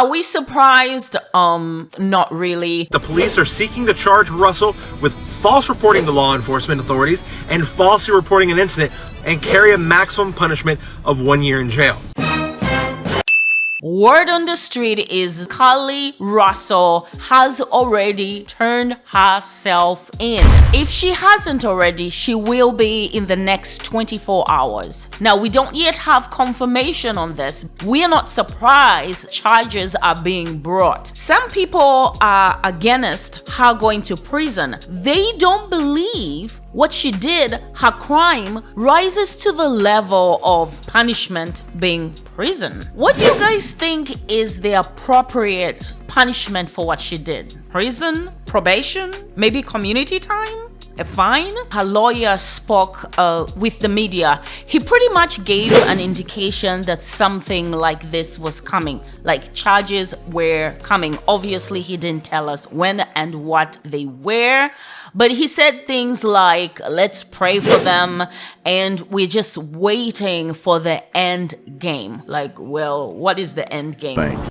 Are we surprised? Not really. The police are seeking to charge Russell with false reporting to law enforcement authorities and falsely reporting an incident and carry a maximum punishment of 1 year in jail. Word on the street is Carlee Russell has already turned herself in. If she hasn't already, she will be in the next 24 hours. Now, we don't yet have confirmation on this. We are not surprised charges are being brought. Some people are against her going to prison. They don't believe what she did, her crime, rises to the level of punishment being prison. What do you guys think is the appropriate punishment for what she did? Prison? Probation? Maybe community time? A fine? Her lawyer spoke with the media. He pretty much gave an indication that something like this was coming, like charges were coming. Obviously, he didn't tell us when and what they were, but he said things like, let's pray for them, and we're just waiting for the end game. Like, well, what is the end game?